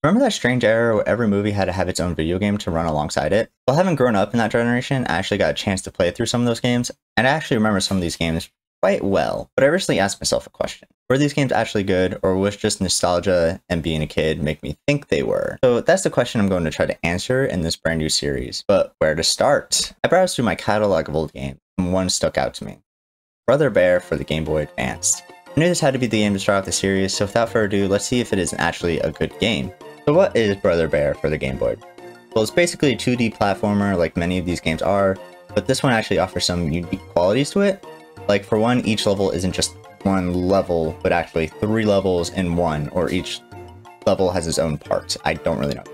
Remember that strange era where every movie had to have its own video game to run alongside it? Well, having grown up in that generation, I actually got a chance to play through some of those games, and I actually remember some of these games quite well. But I recently asked myself a question. Were these games actually good, or was just nostalgia and being a kid make me think they were? So that's the question I'm going to try to answer in this brand new series. But where to start? I browsed through my catalog of old games, and one stuck out to me. Brother Bear for the Gameboy Advance. I knew this had to be the game to start off the series, so without further ado, let's see if it is actually a good game. So what is Brother Bear for the Game Boy? Well, it's basically a 2D platformer like many of these games are, but this one actually offers some unique qualities to it. Like for one, each level isn't just one level, but actually 3 levels in one, or each level has its own parts. I don't really know.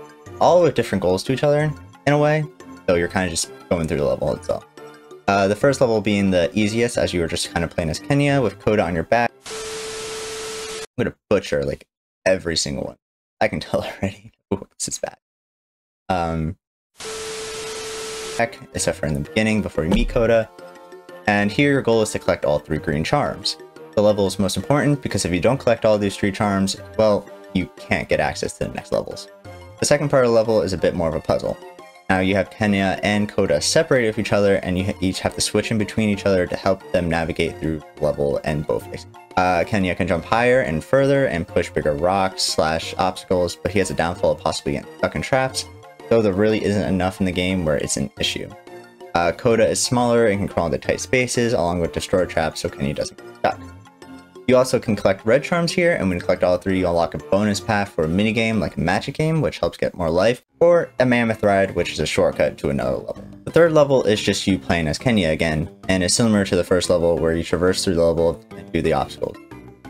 All with different goals to each other, in a way, so you're kind of just going through the level itself. The first level being the easiest, as you were just kind of playing as Kenya with Coda on your back. I'm gonna butcher like every single one. I can tell already. Ooh, this is bad. Except for in the beginning, before you meet Coda. And here your goal is to collect all 3 green charms. The level is most important because if you don't collect all these 3 charms, well, you can't get access to the next levels. The second part of the level is a bit more of a puzzle. Now you have Kenya and Coda separated from each other, and you each have to switch in between each other to help them navigate through the level and both ways. Kenya can jump higher and further and push bigger rocks / obstacles, but he has a downfall of possibly getting stuck in traps, though there really isn't enough in the game where it's an issue. Coda is smaller and can crawl into tight spaces along with destroyer traps so Kenya doesn't get stuck. You also can collect red charms here, and when you collect all 3, you unlock a bonus path for a minigame like a magic game, which helps get more life, or a mammoth ride, which is a shortcut to another level. The third level is just you playing as Kenya again, and is similar to the first level where you traverse through the level and do the obstacles.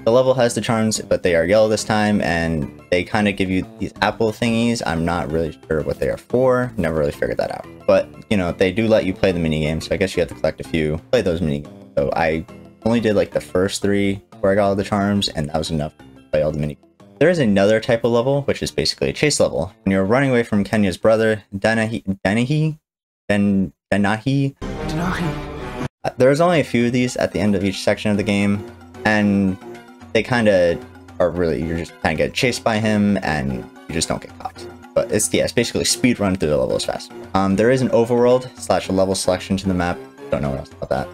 The level has the charms, but they are yellow this time, and they kind of give you these apple thingies. I'm not really sure what they are for, never really figured that out. But, you know, they do let you play the minigames, so I guess you have to collect a few, play those minigames. So I only did like the first 3 where I got all the charms, and that was enough to play all the minigames. There is another type of level, which is basically a chase level. When you're running away from Kenya's brother, Denahi. There's only a few of these at the end of each section of the game, and they kind of are really, you're just kind of get chased by him, and you just don't get caught. But it's basically speed run through the levels fast. There is an overworld / a level selection to the map. Don't know what else about that.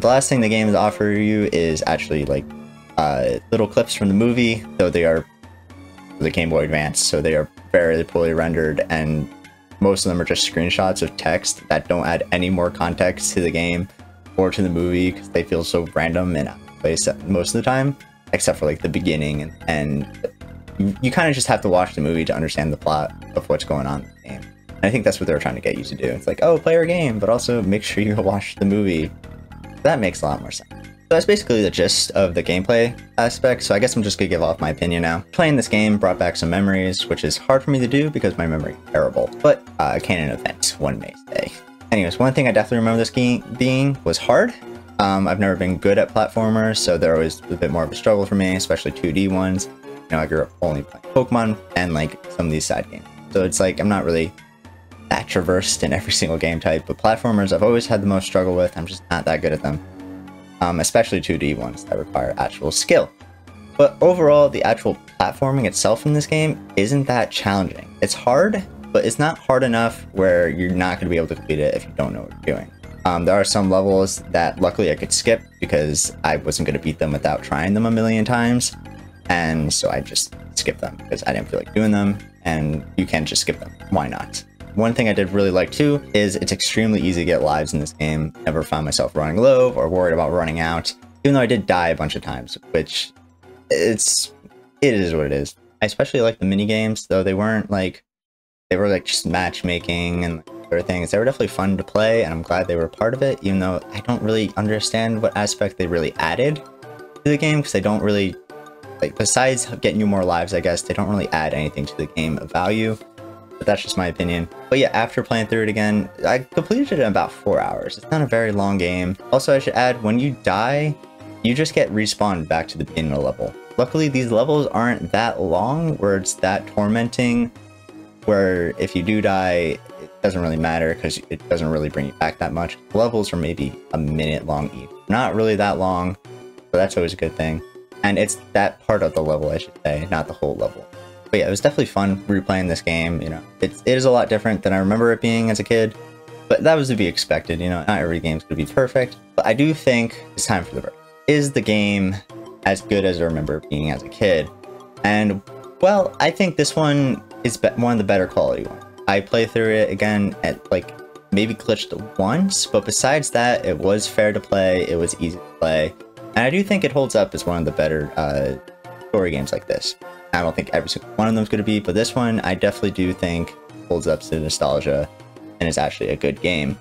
The last thing the game is offer you is actually like little clips from the movie, though they are the Game Boy Advance, so they are very poorly rendered, and most of them are just screenshots of text that don't add any more context to the game or to the movie because they feel so random and out of place most of the time, except for like the beginning, and you kind of just have to watch the movie to understand the plot of what's going on in the game. And I think that's what they were trying to get you to do. It's like, oh, play our game, but also make sure you watch the movie. That makes a lot more sense. So that's basically the gist of the gameplay aspect, so I guess I'm just gonna give off my opinion now. Playing this game brought back some memories, which is hard for me to do because my memory is terrible, but a canon event, one may say. Anyways, one thing I definitely remember this game being was hard. I've never been good at platformers, so they're always a bit more of a struggle for me, especially 2D ones. You know, I grew up only playing Pokemon and like some of these side games. So it's like, I'm not really that traversed in every single game type, but platformers I've always had the most struggle with. I'm just not that good at them. Especially 2D ones that require actual skill. But overall, the actual platforming itself in this game isn't that challenging. It's hard, but it's not hard enough where you're not going to be able to complete it if you don't know what you're doing. There are some levels that luckily I could skip because I wasn't going to beat them without trying them a million times, and so I just skipped them because I didn't feel like doing them, and you can just skip them. Why not? One thing I did really like too is it's extremely easy to get lives in this game. Never found myself running low or worried about running out, even though I did die a bunch of times, which it is what it is. I especially like the mini games, though they weren't like, they were like just matchmaking and other things. They were definitely fun to play, and I'm glad they were a part of it, even though I don't really understand what aspect they really added to the game, because they don't really, like, besides getting you more lives, I guess, they don't really add anything to the game of value. But that's just my opinion. But yeah, after playing through it again, I completed it in about 4 hours. It's not a very long game. Also, I should add, when you die, you just get respawned back to the beginning of the level. Luckily, these levels aren't that long where it's that tormenting, where if you do die, it doesn't really matter because it doesn't really bring you back that much. The levels are maybe a minute long each. Not really that long, so that's always a good thing. And it's that part of the level, I should say, not the whole level. But yeah, it was definitely fun replaying this game. You know, it is a lot different than I remember it being as a kid, but that was to be expected. You know, not every game's gonna be perfect, but I do think it's time for the verdict. Is the game as good as I remember it being as a kid? And well, I think this one is one of the better quality ones. I played through it again at like maybe glitched once, but besides that, it was fair to play. It was easy to play, and I do think it holds up as one of the better story games like this. I don't think every single one of them is going to be, but this one I definitely do think holds up to nostalgia and is actually a good game.